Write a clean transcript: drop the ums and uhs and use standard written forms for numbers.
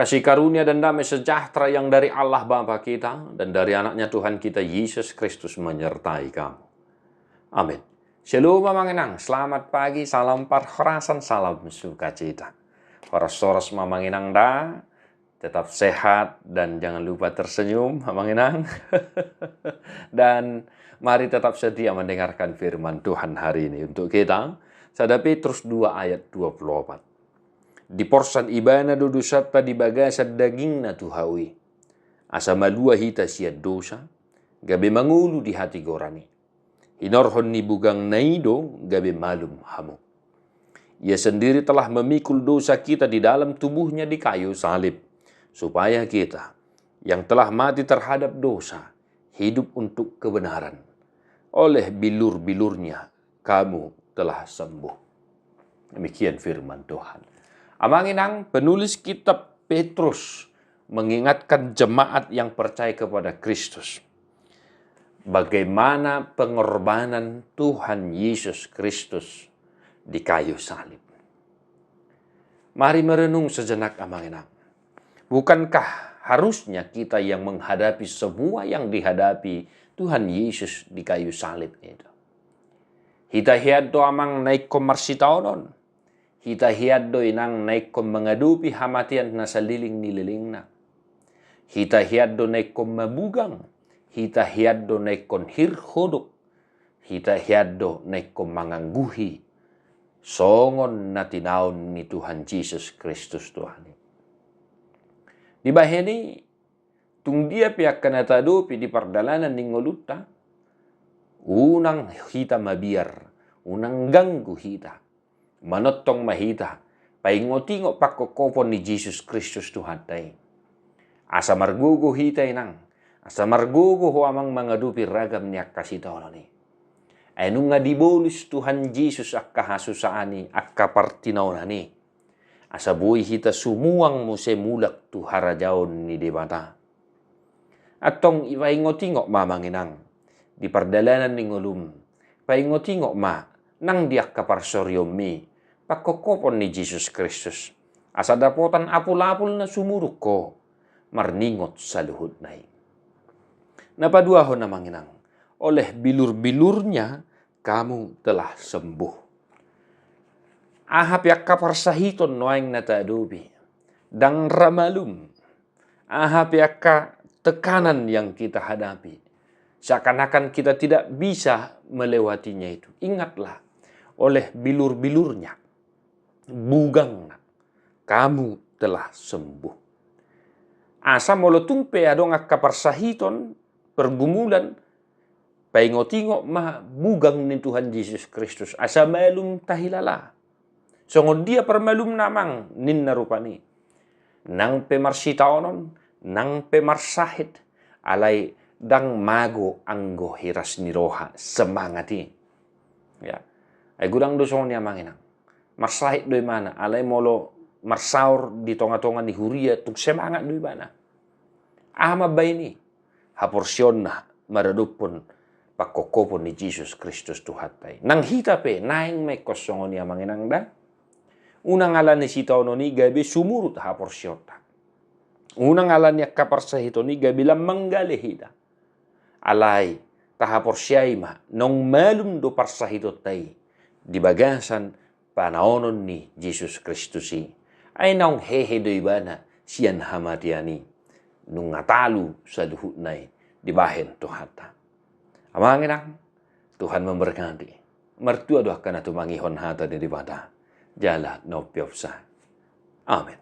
kasih karunia dan damai sejahtera yang dari Allah Bapa kita dan dari anaknya Tuhan kita Yesus Kristus menyertai kamu. Amin. Shalom Mamanginang, selamat pagi, salam parhorasan, salam sukacita. Horas-horas Mamanginang da, tetap sehat dan jangan lupa tersenyum Mamanginang. Dan mari tetap setia mendengarkan firman Tuhan hari ini untuk kita. 1 Petrus 2 ayat 24. Di porsan ibana do dosata di bagasa daging na tuhawi. Asa malua hita siya dosa, gabi mangulu di hati gorani. Hinorhon ni bugang naido, gabi malum hamu. Ia sendiri telah memikul dosa kita di dalam tubuhnya di kayu salib, supaya kita yang telah mati terhadap dosa, hidup untuk kebenaran. Oleh bilur-bilurnya, kamu telah sembuh. Demikian firman Tuhan. Amanginang, penulis kitab Petrus mengingatkan jemaat yang percaya kepada Kristus. Bagaimana pengorbanan Tuhan Yesus Kristus di kayu salib. Mari merenung sejenak Amanginang. Bukankah harusnya kita yang menghadapi semua yang dihadapi Tuhan Yesus di kayu salib itu? Hita hiad do amang naik komarsitaonon. Hita hiad do inang naik kom mengadupi hamatian na saliling-nililing na. Hita hiad do naik kom mabugang. Hita hiad do naik kon hirhodok. Hita hiad do naik kom mangangguhi. Songon na tinaon ni Tuhan Jesus Kristus Tuhan. Di bahini, tung dia pihak kanatadupi di pardalanan ni ngoluta, unang hita mabiar, unang ganggu hita. Manotong mahita, paingotingo pakokopon ni Jesus Kristus Tuhan tayo. Asa margugo hita inang, asa margugo ho amang mangadupi ragam niya kasitaw ni. Ay nung nga dibolus Tuhan Jesus akka hasusaani, akka partinaw na ni. Asa buhay hita sumuang mo se mulak tu harajaon ni debata. At tong ipaingotingo mamanginang, di pardalanan ni ngulum, paingotingo ma, nang diak kaparsoryo mi, pakokopon ni Jesus Kristus. Asa dapotan apul-apul na sumuruk ko, marningot sa luhod na Napaduaho na manginang, oleh bilur-bilurnya, kamu telah sembuh. Ahap yak kaparsahiton noaing natadubi, dang ramalum, ahap yak tekanan yang kita hadapi, seakan-akan kita tidak bisa melewatinya itu. Ingatlah, oleh bilur-bilurnya, bugang, kamu telah sembuh. Asa molotung pe adong akka parsahiton pergumulan paingotingo ma bugang ni Tuhan Yesus Kristus. Asa malum tahilala. Songon dia permalum namang nin narupani. Nang pemarsitaonon, nang pemarsahit, alay dang mago anggo hiras ni roha semangati. Ya. Ay gudang dosong niya manginang. Marsahit doy mana, alay molo marsaur di tonga-tonga ni huria tuk semangat doy mana. Ama bay ni, haporsyon na maradupon pakokopon ni Jesus Kristus Tuhatay. Nang hitape, naing may kosongon niya manginang da. Unang alan ni sitaw no ni gabi sumurut haporsyon ta. Unang alan niya kaparsahito ni gabi lang manggalihida. Alay, tahaporsyay ma, nung malum do parsahito tay, di bagasan panaonon ni Jesus Kristus ay naong hehe do ibana siyan hamatiani nung ngatalu sa luhut na'y di bahin tuhata. Amangin ang Tuhan memberkati. Mertua doa ka na tumangihon hata di bata. Jala no piopsa. Amen.